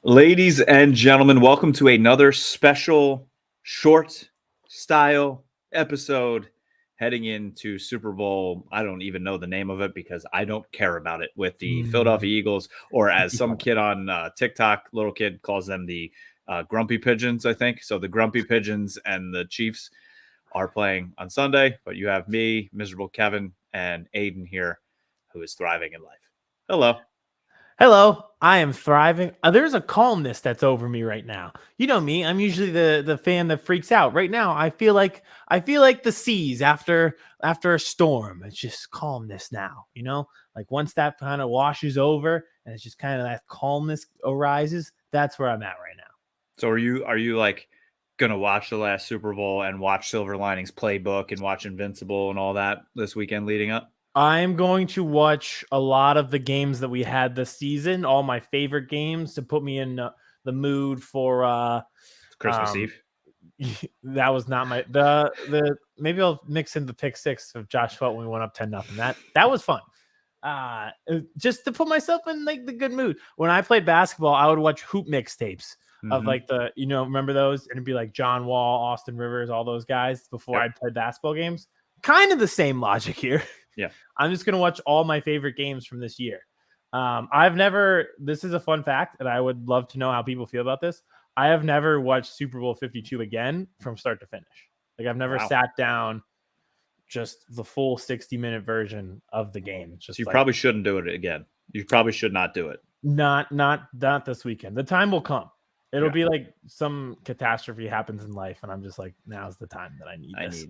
Ladies and gentlemen, welcome to another special short style episode heading into Super Bowl. I don't even know the name of it because I don't care about it with the Philadelphia Eagles, or as some kid on TikTok, little kid calls them the Grumpy Pigeons, I think. So the Grumpy Pigeons and the Chiefs are playing on Sunday, but you have me, miserable Kevin, and Aidan here who is thriving in life. Hello. Hello, I am thriving. There's a calmness that's over me right now. You know me. I'm usually the fan that freaks out. Right now, I feel like the seas after a storm. It's just calmness now. Like once that kind of washes over and it's just kind of that calmness arises. That's where I'm at right now. So are you like gonna watch the last Super Bowl and watch Silver Linings Playbook and watch Invincible and all that this weekend leading up? I'm going to watch a lot of the games that we had this season, all my favorite games to put me in the mood for Christmas Eve. That was not my the maybe I'll mix in the pick six of Josh Sweat when we went up 10-0. That was fun. Just to put myself in like the good mood. When I played basketball, I would watch hoop mixtapes of like remember those? And it'd be like John Wall, Austin Rivers, all those guys before I played basketball games. Kind of the same logic here. Yeah. I'm just gonna watch all my favorite games from this year. This is a fun fact, and I would love to know how people feel about this. I have never watched Super Bowl 52 again from start to finish. Like I've never sat down just the full 60-minute version of the game. Just so you probably shouldn't do it again. You probably should not do it. Not this weekend. The time will come. It'll be like some catastrophe happens in life, and I'm just like, now's the time that I need this.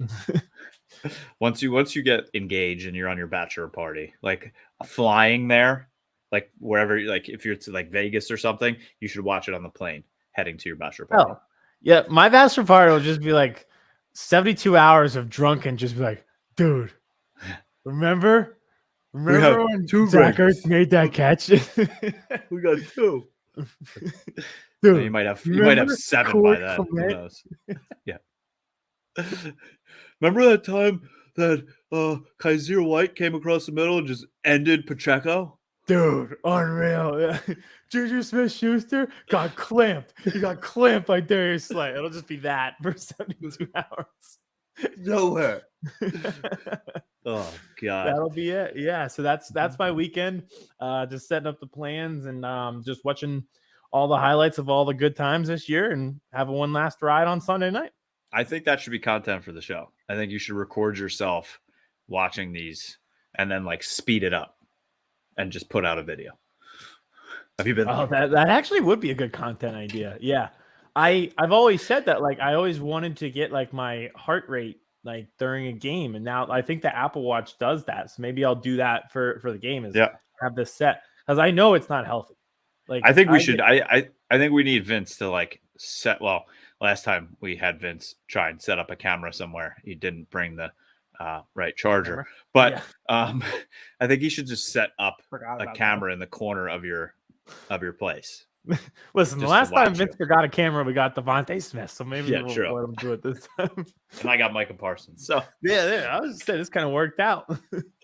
Once you get engaged and you're on your bachelor party, like flying there, like wherever, like if you're to like Vegas or something, you should watch it on the plane heading to your bachelor party. Oh, yeah. My bachelor party will just be like 72 hours of drunken, just be like, dude, remember when Zach Ertz made that catch? We got two. Dude, you might have 7 by then. Who knows? Yeah. Remember that time that Kaiser White came across the middle and just ended Pacheco? Dude, unreal. Juju Smith-Schuster got clamped. He got clamped by Darius Slay. It'll just be that for 72 hours. Nowhere. Oh God. That'll be it. Yeah. So that's my weekend. Just setting up the plans and just watching all the highlights of all the good times this year and have one last ride on Sunday night. I think that should be content for the show. I think you should record yourself watching these and then like speed it up and just put out a video. Have you been? Oh, that actually would be a good content idea. Yeah. I've always said that, like, I always wanted to get like my heart rate like during a game. And now I think the Apple Watch does that. So maybe I'll do that for the game is have this set because I know it's not healthy. Like I think we should. I think we need Vince to like set. Well, last time we had Vince try and set up a camera somewhere, he didn't bring the right charger. But I think he should just set up a camera in the corner of your place. Listen, the last time Vince got a camera, we got Devontae Smith, so maybe we'll let him do it this time. And I got Micah Parsons. So yeah, I was just saying this kind of worked out.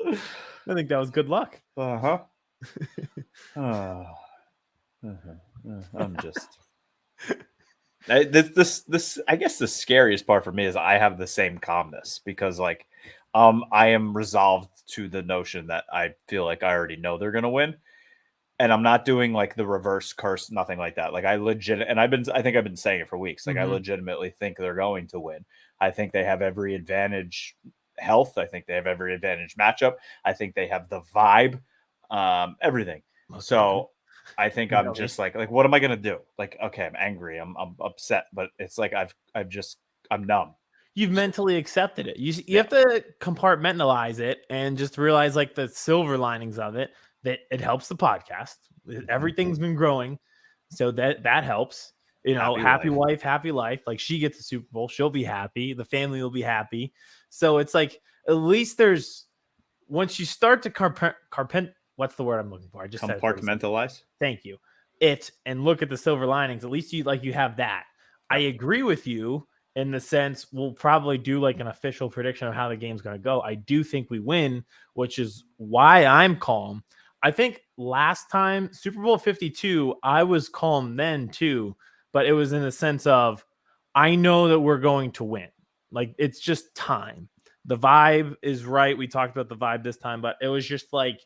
I think that was good luck. I'm just this I guess the scariest part for me is I have the same calmness because like I am resolved to the notion that I feel like I already know they're gonna win. And I'm not doing like the reverse curse, nothing like that. Like I think I've been saying it for weeks. Like I legitimately think they're going to win. I think they have every advantage health. I think they have every advantage matchup. I think they have the vibe, everything. So I think I'm just like, what am I going to do? Like, okay, I'm angry. I'm upset, but it's like, I'm numb. You've mentally accepted it. You have to compartmentalize it and just realize like the silver linings of it, that it helps the podcast. Everything's been growing. So that helps, happy wife, happy life. Like she gets the Super Bowl. She'll be happy. The family will be happy. So it's like, at least once you start to what's the word I'm looking for? I just compartmentalize. Thank you. And look at the silver linings. At least you have that. I agree with you in the sense we'll probably do like an official prediction of how the game's going to go. I do think we win, which is why I'm calm. I think last time, Super Bowl 52, I was calm then too, but it was in the sense of I know that we're going to win. Like it's just time. The vibe is right. We talked about the vibe this time, but it was just like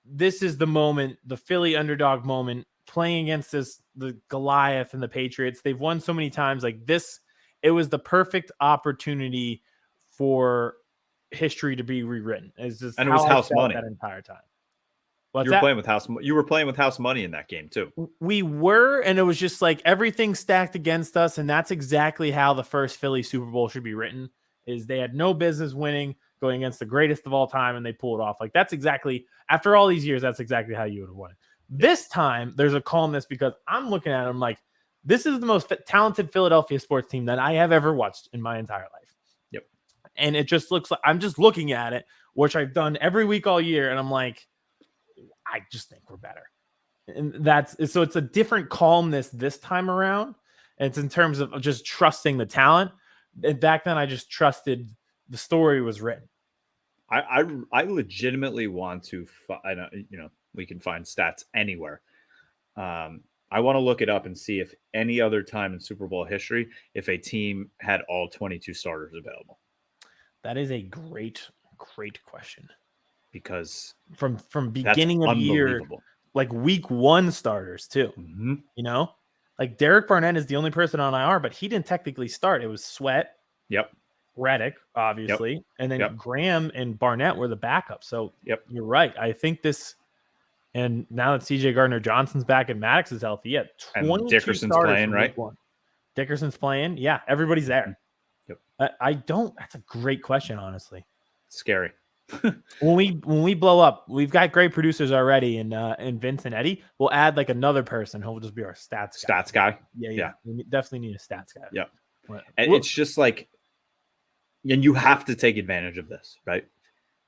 this is the moment, the Philly underdog moment, playing against the Goliath and the Patriots. They've won so many times. Like this, it was the perfect opportunity for history to be rewritten. It's just And it how was I house felt money. that entire time. What's You were playing with house. You were playing with house money in that game too. We were, and it was just like everything stacked against us, and that's exactly how the first Philly Super Bowl should be written. Is they had no business winning, going against the greatest of all time, and they pull it off. Like that's exactly after all these years, that's exactly how you would have won it. This time, there's a calmness because I'm looking at them like this is the most talented Philadelphia sports team that I have ever watched in my entire life. Yep, and it just looks like I'm just looking at it, which I've done every week all year, and I'm like, I just think we're better. And that's so it's a different calmness this time around. And it's in terms of just trusting the talent. And back then I just trusted the story was written. I legitimately want to. I know we can find stats anywhere. I want to look it up and see if any other time in Super Bowl history, if a team had all 22 starters available. That is a great question. Because from beginning of year, like week 1 starters too. Mm-hmm. Like Derek Barnett is the only person on IR, but he didn't technically start. It was Sweat. Yep. Reddick, obviously. Yep. And then Graham and Barnett were the backup. So you're right. I think this, and now that CJ Gardner-Johnson's back and Maddox is healthy, 22 and Dickerson's playing, right? Dickerson's playing. Yeah, everybody's there. Yep. That's a great question, honestly. It's scary. when we blow up, we've got great producers already in Vince and Eddie. We'll add like another person who will just be our stats guy. Yeah. We definitely need a stats guy. Yeah. And it's just like, and you have to take advantage of this, right?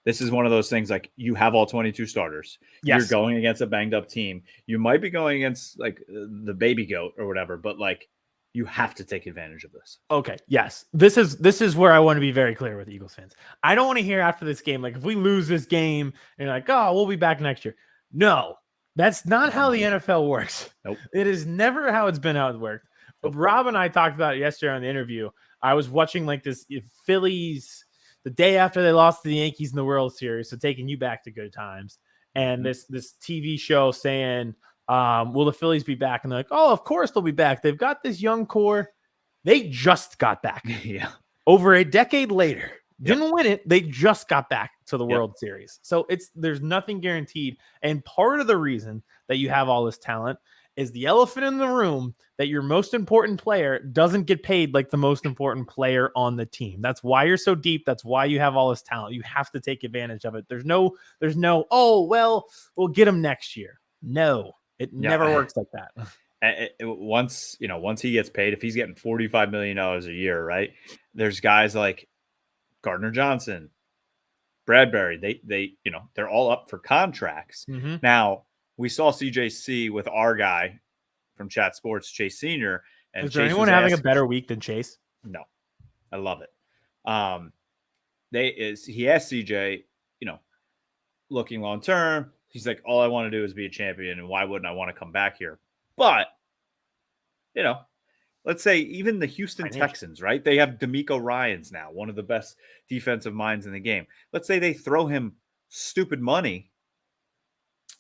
This is one of those things like you have all 22 starters. Yes. You're going against a banged up team. You might be going against like the baby goat or whatever, but like you have to take advantage of this. Okay. Yes. This is where I want to be very clear with Eagles fans. I don't want to hear after this game, like if we lose this game and you're like, oh, we'll be back next year. No, that's not how the NFL works. Nope. It is never how it's been how it worked. Nope. Rob and I talked about it yesterday on the interview. I was watching like this Phillies the day after they lost to the Yankees in the World Series. So taking you back to good times. And this TV show saying, will the Phillies be back? And they're like, oh, of course they'll be back. They've got this young core. They just got back. Yeah. Over a decade later. Didn't win it. They just got back to the World Series. So there's nothing guaranteed. And part of the reason that you have all this talent is the elephant in the room that your most important player doesn't get paid like the most important player on the team. That's why you're so deep. That's why you have all this talent. You have to take advantage of it. There's no, oh, well, we'll get him next year. No, it never works like that. Once he gets paid, if he's getting $45 million a year, right? There's guys like Gardner-Johnson, Bradbury. They're all up for contracts. Mm-hmm. Now, we saw CJC with our guy from Chat Sports, Chase Sr. And is there anyone having a better week than Chase? No, I love it. He asked CJ, looking long term. He's like, all I want to do is be a champion, and why wouldn't I want to come back here? But let's say even the Houston Texans, right? They have D'Amico Ryans now, one of the best defensive minds in the game. Let's say they throw him stupid money.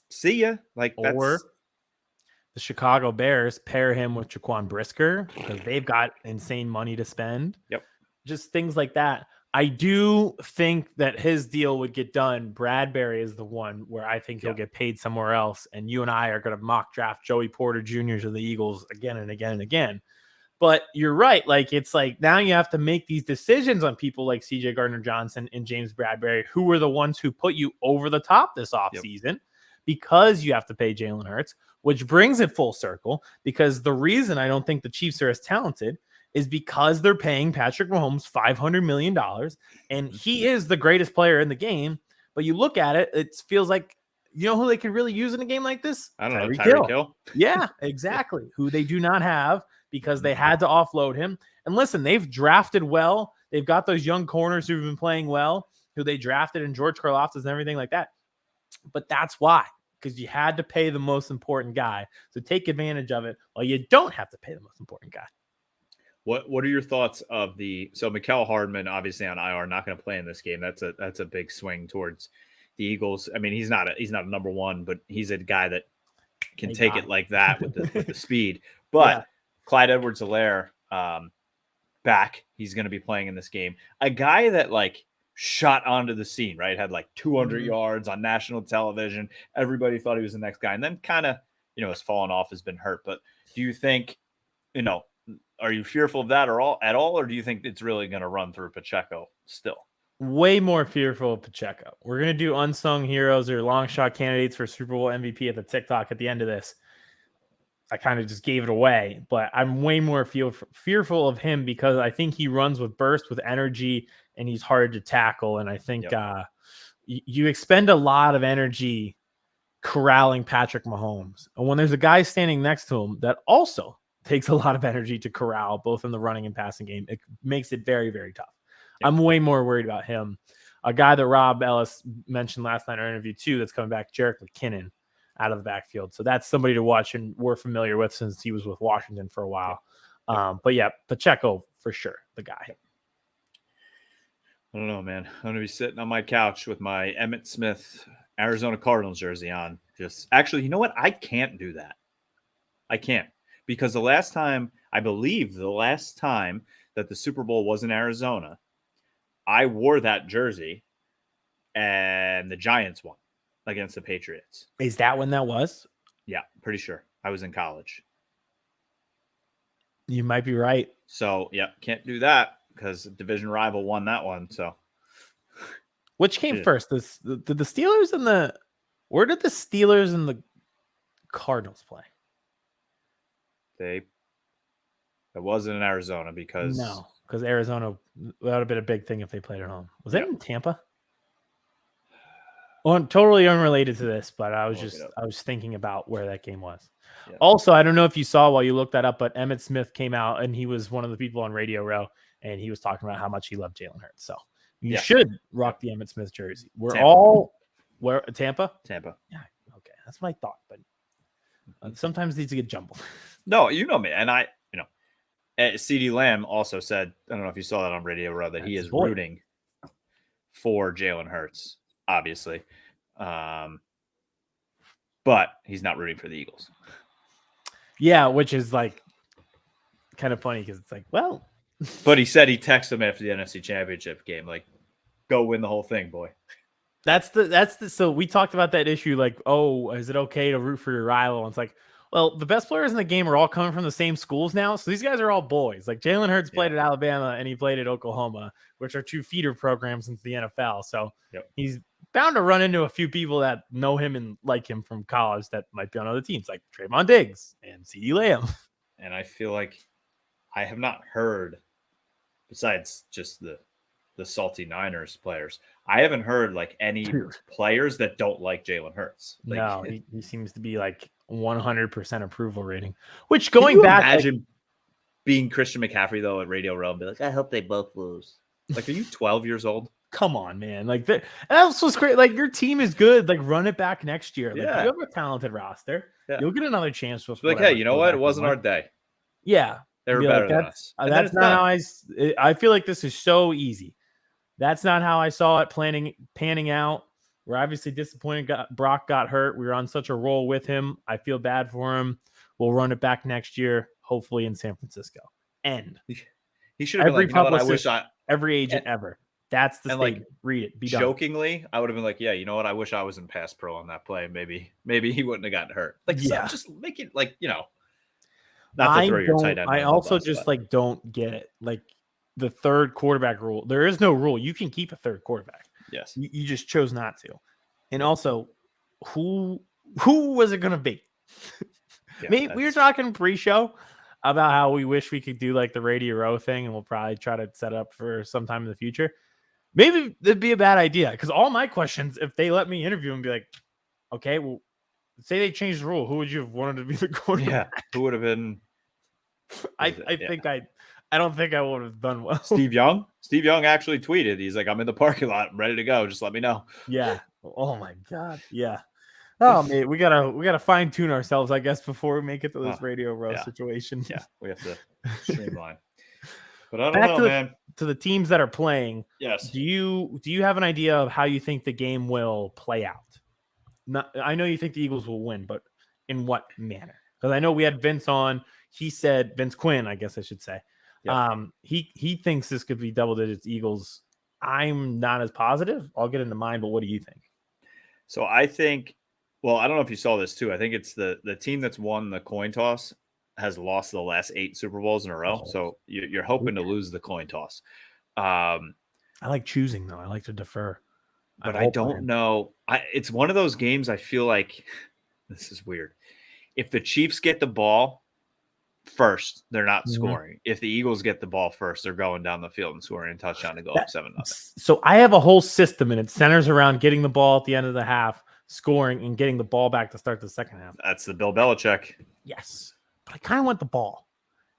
See ya. Or the Chicago Bears pair him with Jaquan Brisker because they've got insane money to spend. Yep. Just things like that. I do think that his deal would get done. Bradbury is the one where I think he'll get paid somewhere else. And you and I are going to mock draft Joey Porter Jr. to the Eagles again and again and again. But you're right. Like, it's like now you have to make these decisions on people like CJ Gardner-Johnson and James Bradbury, who were the ones who put you over the top this offseason. Because you have to pay Jalen Hurts, which brings it full circle. Because the reason I don't think the Chiefs are as talented is because they're paying Patrick Mahomes $500 million, and he is the greatest player in the game. But you look at it, it feels like, you know who they could really use in a game like this? I don't know, Tyreek Hill. Yeah, exactly. Who they do not have because they had to offload him. And listen, they've drafted well. They've got those young corners who've been playing well, who they drafted, and George Karlaftis and everything like that. But that's why, because you had to pay the most important guy. So take advantage of it while you don't have to pay the most important guy. What are your thoughts of so Mikael Hardman obviously on IR, not going to play in this game. That's a big swing towards the Eagles. I mean, he's not a number one, but he's a guy that can take it like that with the speed. But Clyde Edwards-Helaire back, he's going to be playing in this game. A guy that like shot onto the scene, right? Had like 200 yards on national television. Everybody thought he was the next guy, and then kind of has fallen off, has been hurt. But do you think are you fearful of that at all, or do you think it's really going to run through Pacheco still? Way more fearful of Pacheco. We're going to do unsung heroes or long shot candidates for Super Bowl MVP at the TikTok at the end of this. I kind of just gave it away, but I'm way more fearful of him because I think he runs with burst, with energy, and he's hard to tackle. And I think you expend a lot of energy corralling Patrick Mahomes. And when there's a guy standing next to him that also takes a lot of energy to corral both in the running and passing game, it makes it very, very tough. Yep. I'm way more worried about him. A guy that Rob Ellis mentioned last night in our interview too, that's coming back, Jerick McKinnon out of the backfield. So that's somebody to watch and we're familiar with since he was with Washington for a while. But yeah, Pacheco for sure, the guy. I don't know, man. I'm going to be sitting on my couch with my Emmitt Smith Arizona Cardinals jersey on. Just actually, you know what? I can't do that. I can't. Because the last time that the Super Bowl was in Arizona, I wore that jersey and the Giants won against the Patriots. Is that when that was? Yeah, pretty sure. I was in college. You might be right. So, yeah, can't do that because division rival won that one. So, which came first? Did the Steelers and where did the Steelers and the Cardinals play? It wasn't in Arizona because Arizona, that would have been a big thing if they played at home. Was that in Tampa? Well, totally unrelated to this, but I was thinking about where that game was. Yeah. Also, I don't know if you saw while you looked that up, but Emmitt Smith came out and he was one of the people on Radio Row and he was talking about how much he loved Jalen Hurts. So you should rock the Emmitt Smith jersey. We're Tampa. All where Tampa? Tampa. Yeah. Okay. That's what I thought, but sometimes these get jumbled. No, you know me. And CeeDee Lamb also said, I don't know if you saw that on Radio Row, that he is rooting for Jalen Hurts, obviously. But he's not rooting for the Eagles. Yeah, which is like kind of funny because it's like, well. But he said he texted him after the NFC Championship game, like, go win the whole thing, boy. So we talked about that issue, like, oh, is it okay to root for your rival? And it's like, well, the best players in the game are all coming from the same schools now. So these guys are all boys. Like Jalen Hurts played at Alabama and he played at Oklahoma, which are two feeder programs into the NFL. So he's bound to run into a few people that know him and like him from college that might be on other teams, like Trayvon Diggs and CeeDee Lamb. And I feel like I have not heard, besides just the salty Niners players, I haven't heard like any players that don't like Jalen Hurts. Like, no, he seems to be like 100% approval rating. Which going back, imagine being Christian McCaffrey though at Radio Row and be like, I hope they both lose. Like, are you 12 years old? Come on, man! Like that was great. Like your team is good. Like run it back next year. Like you have a talented roster. Yeah. You'll get another chance with. Like, hey, you know what? It wasn't our day. Yeah, they were better than us. That's not how I feel like this is so easy. That's not how I saw it panning out. We're obviously disappointed. Brock got hurt. We were on such a roll with him. I feel bad for him. We'll run it back next year, hopefully in San Francisco. End. He should have been like, you know what, every agent ever. That's the statement. Like, read it. Be jokingly, done. I would have been like, yeah, you know what? I wish I was in pass pro on that play. Maybe he wouldn't have gotten hurt. Like, just make it like, not to throw your tight end. I also just like don't get it. Like the third quarterback rule. There is no rule. You can keep a third quarterback. Yes. You just chose not to. And also, who was it going to be? We were talking pre-show about how we wish we could do like the Radio Row thing, and we'll probably try to set up for sometime in the future. Maybe it'd be a bad idea because all my questions, if they let me interview and be like, okay, well, say they changed the rule, who would you have wanted to be the quarterback? Yeah, who would have been? I don't think I would have done well. Steve Young actually tweeted, he's like, I'm in the parking lot, I'm ready to go. Just let me know. Yeah. Oh my God. Yeah. Oh man, we gotta fine tune ourselves, I guess, before we make it to this radio row yeah. situation. Yeah, we have to streamline. But I don't Back know, man. to the teams that are playing. Yes. Do you have an idea of how you think the game will play out? Not, I know you think the Eagles will win, but in what manner? Because I know we had Vince on. He said Vince Quinn, I guess I should say. Yep. He thinks this could be double digits Eagles. I'm not as positive. I'll get into mine, but what do you think? So I think, well, I don't know if you saw this too. I think it's the team that's won the coin toss has lost the last 8 Super Bowls in a row. Oh. So you're hoping to lose the coin toss. I like choosing though. I like to defer. But I don't know. It's one of those games I feel like this is weird. If the Chiefs get the ball first, they're not scoring. If the Eagles get the ball first, they're going down the field and scoring a touchdown to go up 7-0. So I have a whole system, and it centers around getting the ball at the end of the half, scoring, and getting the ball back to start the second half. That's the Bill Belichick. Yes, but I kind of want the ball,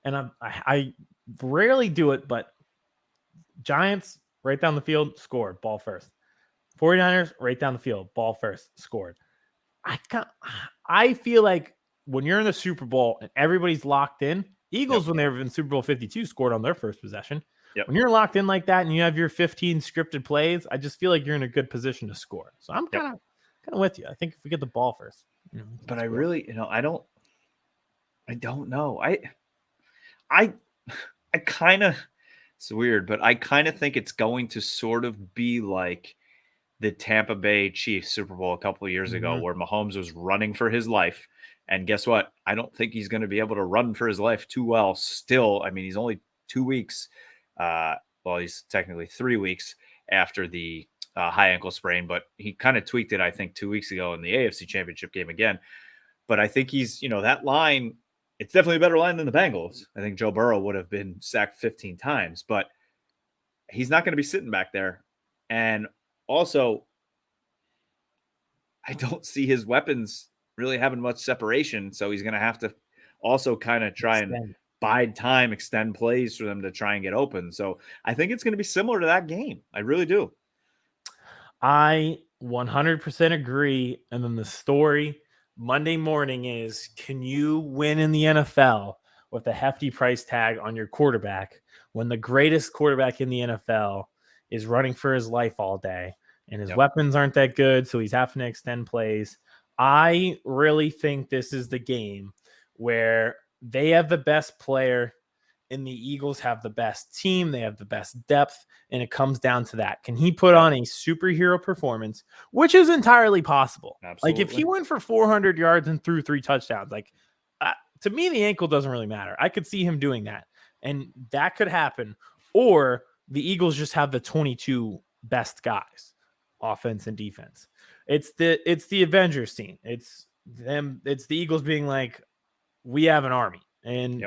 and I rarely do it. But Giants right down the field, scored, ball first. 49ers right down the field, ball first, scored. I feel like when you're in the Super Bowl and everybody's locked in, Eagles, when they were in Super Bowl 52, scored on their first possession. When you're locked in like that and you have your 15 scripted plays, I just feel like you're in a good position to score. So I'm kind of with you. I think if we get the ball first, but I really, I don't know. I kind of, it's weird, but I kind of think it's going to sort of be like the Tampa Bay Chiefs Super Bowl a couple of years ago, where Mahomes was running for his life. And guess what? I don't think he's going to be able to run for his life too well still. I mean, he's only 2 weeks. Well, he's technically 3 weeks after the high ankle sprain, but he kind of tweaked it, I think, 2 weeks ago in the AFC Championship game again. But I think he's, that line, it's definitely a better line than the Bengals. I think Joe Burrow would have been sacked 15 times, but he's not going to be sitting back there. And also, I don't see his weapons really having much separation. So he's going to have to also kind of try and bide time, extend plays for them to try and get open. So I think it's going to be similar to that game. I really do. I 100% agree. And then the story Monday morning is, can you win in the NFL with a hefty price tag on your quarterback when the greatest quarterback in the NFL is running for his life all day and his weapons aren't that good, so he's having to extend plays? I really think this is the game where they have the best player and the Eagles have the best team. They have the best depth, and it comes down to that. Can he put on a superhero performance, which is entirely possible? Absolutely. Like if he went for 400 yards and threw 3 touchdowns, like to me, the ankle doesn't really matter. I could see him doing that, and that could happen. Or the Eagles just have the 22 best guys, offense and defense. It's the Avengers scene. It's them. It's the Eagles being like, we have an army, and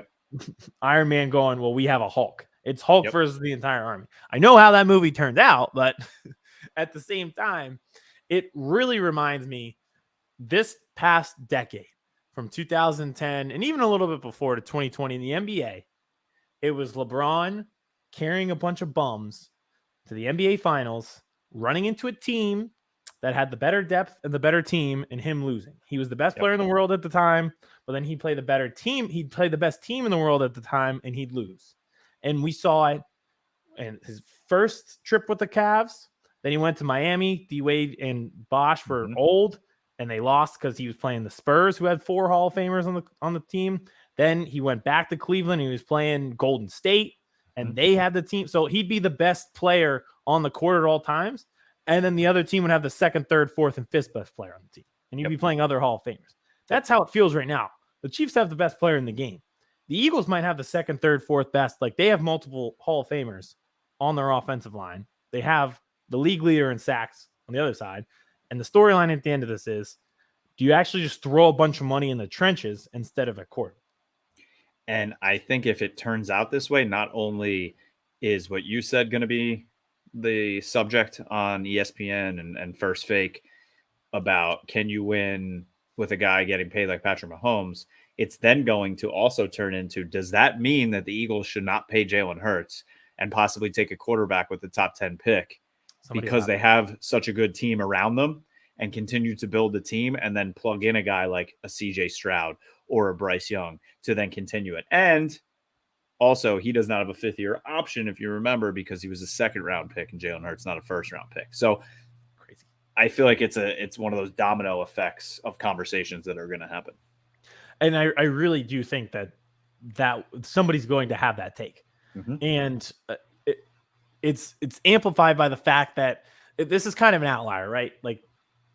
Iron Man going, well, we have a Hulk. It's Hulk versus the entire army. I know how that movie turned out, but at the same time, it really reminds me this past decade from 2010 and even a little bit before to 2020 in the NBA. It was LeBron carrying a bunch of bums to the NBA finals, running into a team that had the better depth and the better team, and him losing. He was the best player in the world at the time, but then he'd play the better team. He'd play the best team in the world at the time, and he'd lose. And we saw it in his first trip with the Cavs. Then he went to Miami. D-Wade and Bosh were old, and they lost because he was playing the Spurs, who had 4 Hall of Famers on the team. Then he went back to Cleveland. He was playing Golden State, and they had the team. So he'd be the best player on the court at all times. And then the other team would have the 2nd, 3rd, 4th, and 5th best player on the team. And you'd be playing other Hall of Famers. That's how it feels right now. The Chiefs have the best player in the game. The Eagles might have the 2nd, 3rd, 4th best. Like, they have multiple Hall of Famers on their offensive line. They have the league leader in sacks on the other side. And the storyline at the end of this is, do you actually just throw a bunch of money in the trenches instead of at quarterback? And I think if it turns out this way, not only is what you said going to be the subject on ESPN and First Fake about can you win with a guy getting paid like Patrick Mahomes, it's then going to also turn into, does that mean that the Eagles should not pay Jalen Hurts and possibly take a quarterback with the top 10 pick because they have such a good team around them? and continue to build the team and then plug in a guy like a CJ Stroud or a Bryce Young to then continue it. And also, he does not have a fifth-year option, if you remember, because he was a second-round pick and Jalen Hurts not a first-round pick. So Crazy. I feel like it's one of those domino effects of conversations that are going to happen. And I really do think that somebody's going to have that take. Mm-hmm. And it's amplified by the fact that this is kind of an outlier, right? Like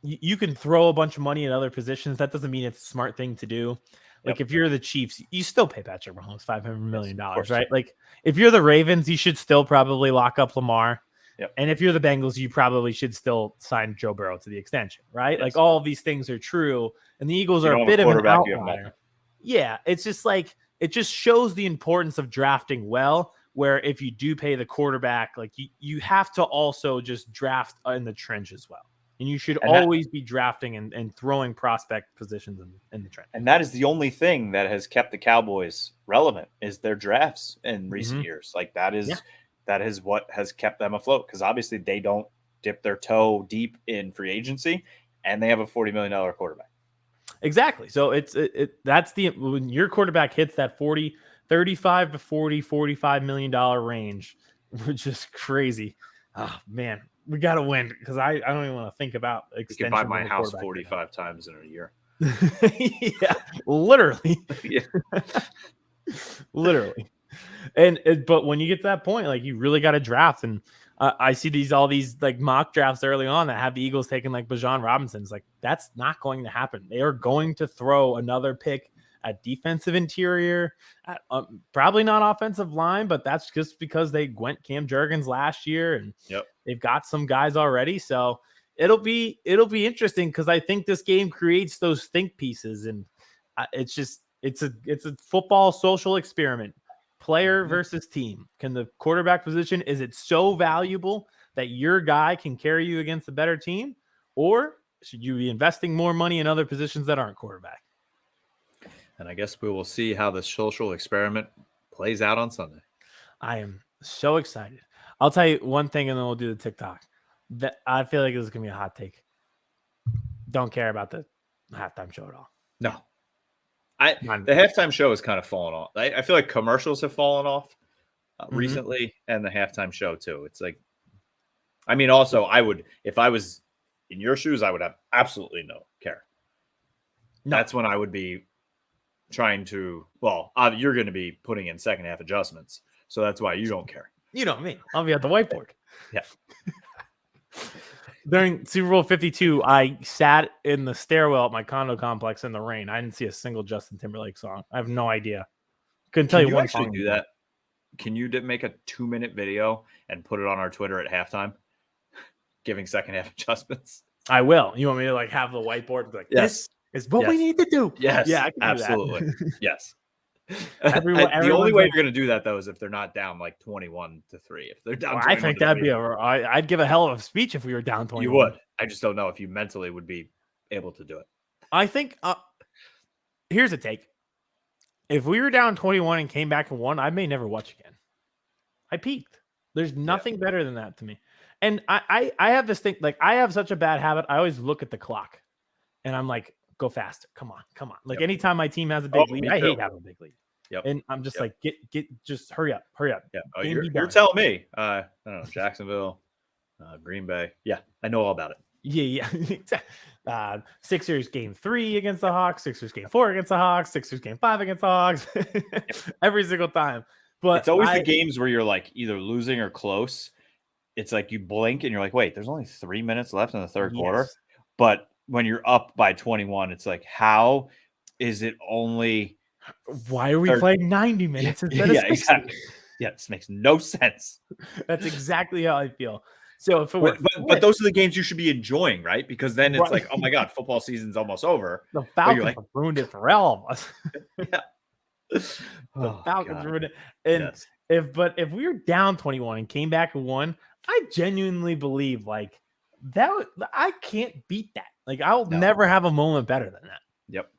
you can throw a bunch of money at other positions. That doesn't mean it's a smart thing to do. Like if you're the Chiefs, you still pay Patrick Mahomes $500 million, right? Like if you're the Ravens, you should still probably lock up Lamar. Yep. And if you're the Bengals, you probably should still sign Joe Burrow to the extension, right? Yes. Like all of these things are true. And the Eagles are a bit of an outlier. Yeah. It's just like, it just shows the importance of drafting well, where if you do pay the quarterback, like you have to also just draft in the trench as well. And you should always be drafting and throwing prospect positions in the trench. And that is the only thing that has kept the Cowboys relevant is their drafts in recent years. Like that is what has kept them afloat, because obviously they don't dip their toe deep in free agency and they have a $40 million quarterback. Exactly. So that's when your quarterback hits that 35 to 40, $45 million range, which is crazy. Oh man, we got to win, because I don't even want to think about extension. You can buy my house 45 times in a year. Yeah, literally. Yeah. Literally. But when you get to that point, like you really got to draft. And I see all these like mock drafts early on that have the Eagles taking like Bijan Robinson. It's like, that's not going to happen. They are going to throw another pick at defensive interior, at, probably not offensive line, but that's just because they went Cam Jurgens last year and they've got some guys already. So it'll be interesting, because I think this game creates those think pieces, and it's a football social experiment. Player versus team. Can the quarterback position, is it so valuable that your guy can carry you against a better team, or should you be investing more money in other positions that aren't quarterback? And I guess we will see how the social experiment plays out on Sunday. I am so excited. I'll tell you one thing, and then we'll do the TikTok. That I feel like this is gonna be a hot take. Don't care about the halftime show at all. No. The halftime show has kind of fallen off. I feel like commercials have fallen off recently, and the halftime show too. It's like, I mean, also if I was in your shoes, I would have absolutely no care. No. That's when I would be trying to, you're going to be putting in second half adjustments. So that's why you don't care. You know what I mean? I'll be at the whiteboard. Yeah. During Super Bowl 52, I sat in the stairwell at my condo complex in the rain. I didn't see a single Justin Timberlake song. I have no idea. Couldn't tell you one song. Do that? Can you make a 2-minute video and put it on our Twitter at halftime, giving second half adjustments? I will. You want me to like have the whiteboard? Like, yes, this is what we need to do. Yes. Yeah, absolutely. Yes. The only way you're going to do that, though, is if they're not down like 21-3. If they're down, I think that'd be I'd give a hell of a speech if we were down 21. You would. I just don't know if you mentally would be able to do it. I think. Here's a take. If we were down 21 and came back and won, I may never watch again. I peaked. There's nothing better than that to me. And I have this thing, like I have such a bad habit. I always look at the clock, and I'm like, go faster. Come on. Like anytime my team has a big lead, I hate having a big lead. Yep. And I'm just like, just hurry up. Yeah. Oh, you're telling me. I don't know, Jacksonville, Green Bay. Yeah, I know all about it. Yeah. Sixers game 3 against the Hawks. Sixers game 4 against the Hawks. Sixers game 5 against the Hawks. Every single time. But it's always the games where you're like either losing or close. It's like you blink and you're like, wait, there's only 3 minutes left in the third quarter. But when you're up by 21, it's like, how is it only? Why are we playing 90 minutes instead of 60? Exactly. Yeah, this makes no sense. That's exactly how I feel. So if it were, but those are the games you should be enjoying, right? Because then it's like, oh my God, football season's almost over. The Falcons have ruined it for all of us. Yeah. The Falcons ruined it. And if we were down 21 and came back and won, I genuinely believe like that. I can't beat that. Like I'll never have a moment better than that. Yep.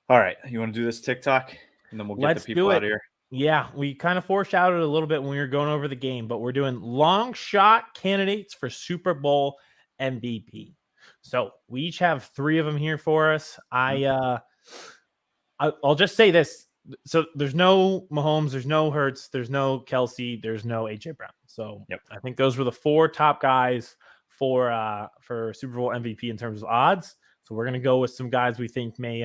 All right. You want to do this TikTok? And then we'll get the people out of here. Yeah, we kind of foreshadowed a little bit when we were going over the game, but we're doing long shot candidates for Super Bowl MVP. So we each have 3 of them here for us. I'll just say this. So there's no Mahomes, there's no Hurts, there's no Kelsey, there's no AJ Brown. So Yep. I think those were the 4 top guys for Super Bowl MVP in terms of odds. So we're gonna go with some guys we think may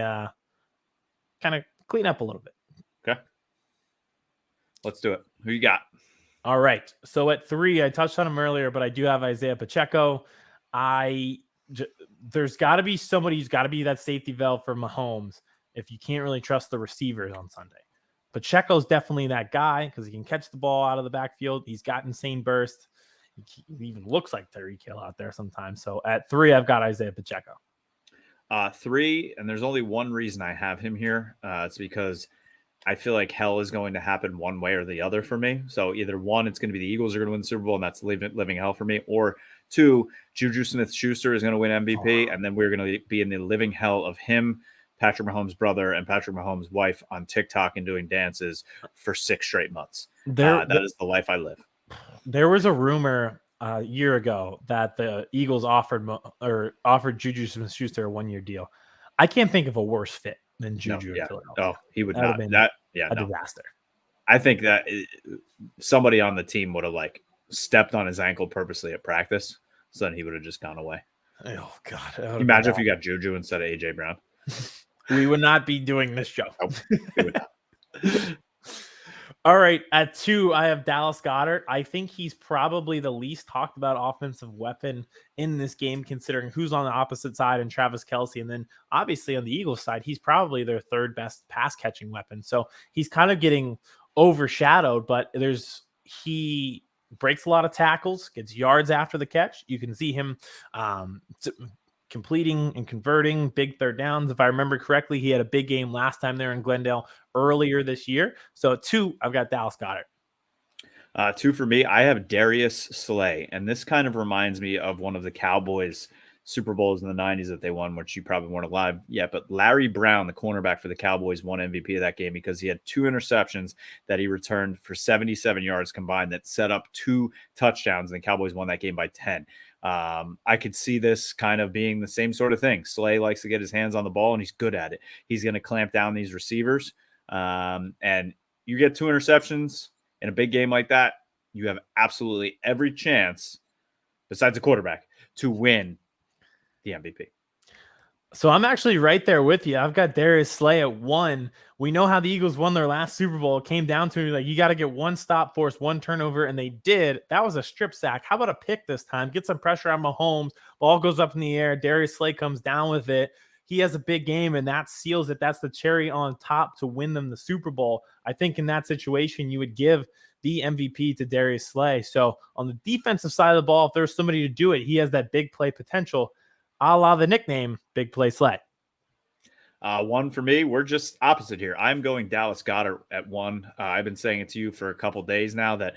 kind of clean up a little bit. Okay. Let's do it. Who you got? All right. So at 3, I touched on him earlier, but I do have Isaiah Pacheco. There's got to be somebody who's got to be that safety valve for Mahomes if you can't really trust the receivers on Sunday. Pacheco's definitely that guy because he can catch the ball out of the backfield. He's got insane burst. He even looks like Tyreek Hill out there sometimes. So at 3, I've got Isaiah Pacheco. 3, and there's only one reason I have him here. It's because I feel like hell is going to happen one way or the other for me. So either 1, it's going to be the Eagles are going to win the Super Bowl, and that's living hell for me. Or 2, Juju Smith-Schuster is going to win MVP, and then we're going to be in the living hell of him, Patrick Mahomes' brother, and Patrick Mahomes' wife on TikTok and doing dances for 6 straight months. That is the life I live. There was a rumor a year ago that the Eagles offered Juju Smith-Schuster a 1-year deal. I can't think of a worse fit than Juju in Philadelphia. Oh, he would not. Disaster. I think that somebody on the team would have stepped on his ankle purposely at practice, so then he would have just gone away. Oh God! Imagine if you got Juju instead of AJ Brown. We would not be doing this show. Nope, we would not. All right, at 2, I have Dallas Goedert. I think he's probably the least talked about offensive weapon in this game, considering who's on the opposite side and Travis Kelce. And then obviously on the Eagles side, he's probably their 3rd best pass catching weapon. So he's kind of getting overshadowed, but he breaks a lot of tackles, gets yards after the catch. You can see him completing and converting big 3rd downs. If I remember correctly, he had a big game last time there in Glendale earlier this year. So at 2, I've got Dallas Goedert. 2 for me, I have Darius Slay. And this kind of reminds me of one of the Cowboys Super Bowls in the 90s that they won, which you probably weren't alive yet. But Larry Brown, the cornerback for the Cowboys, won MVP of that game because he had 2 interceptions that he returned for 77 yards combined that set up 2 touchdowns. And the Cowboys won that game by 10. I could see this kind of being the same sort of thing. Slay likes to get his hands on the ball, and he's good at it. He's going to clamp down these receivers. And you get 2 interceptions in a big game like that, you have absolutely every chance, besides a quarterback, to win the MVP. So I'm actually right there with you. I've got Darius Slay at 1. We know how the Eagles won their last Super Bowl. It came down to you got to get 1 stop, force 1 turnover, and they did. That was a strip sack. How about a pick this time? Get some pressure on Mahomes. Ball goes up in the air. Darius Slay comes down with it. He has a big game, and that seals it. That's the cherry on top to win them the Super Bowl. I think in that situation, you would give the MVP to Darius Slay. So on the defensive side of the ball, if there's somebody to do it, he has that big play potential, a la the nickname Big Play Slay. 1 for me. We're just opposite here. I'm going Dallas Goedert at 1. I've been saying it to you for a couple days now that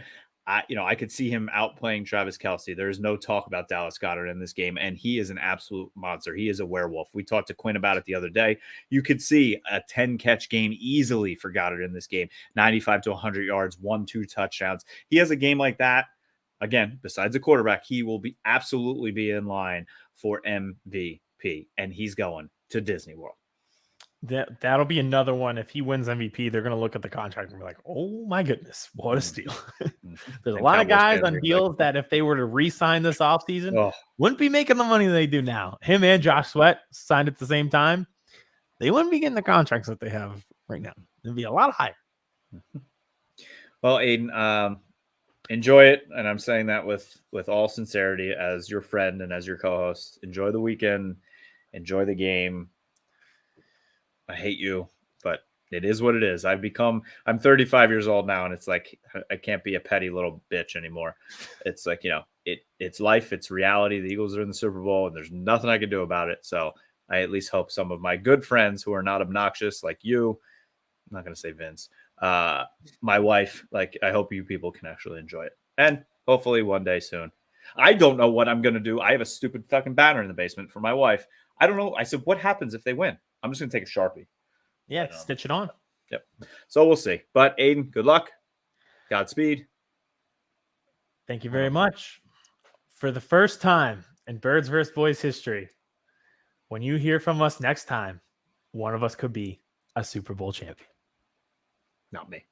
I could see him outplaying Travis Kelce. There's no talk about Dallas Goedert in this game, and he is an absolute monster. He is a werewolf. We talked to Quinn about it the other day. You could see a 10-catch game easily for Goedert in this game, 95 to 100 yards, 1-2 touchdowns. He has a game like that. Again, besides a quarterback, he will absolutely be in line for MVP, and he's going to Disney World. That'll be another one. If he wins MVP, they're going to look at the contract and be like, oh my goodness, what a steal. There's a lot of guys on deals that if they were to re-sign this offseason, wouldn't be making the money they do now. Him and Josh Sweat signed at the same time. They wouldn't be getting the contracts that they have right now. It'd be a lot higher. Well, Aidan, enjoy it. And I'm saying that with all sincerity as your friend and as your co-host. Enjoy the weekend. Enjoy the game. I hate you, but it is what it is. I'm 35 years old now, and it's like I can't be a petty little bitch anymore. It's like, it's life, it's reality. The Eagles are in the Super Bowl, and there's nothing I can do about it. So I at least hope some of my good friends who are not obnoxious like you, I'm not going to say Vince, my wife, I hope you people can actually enjoy it. And hopefully one day soon. I don't know what I'm going to do. I have a stupid fucking banner in the basement for my wife. I don't know. I said, what happens if they win? I'm just going to take a Sharpie. Yeah, stitch it on. Yep. So we'll see. But Aidan, good luck. Godspeed. Thank you very much. For the first time in Birds vs. Boys history, when you hear from us next time, one of us could be a Super Bowl champion. Not me.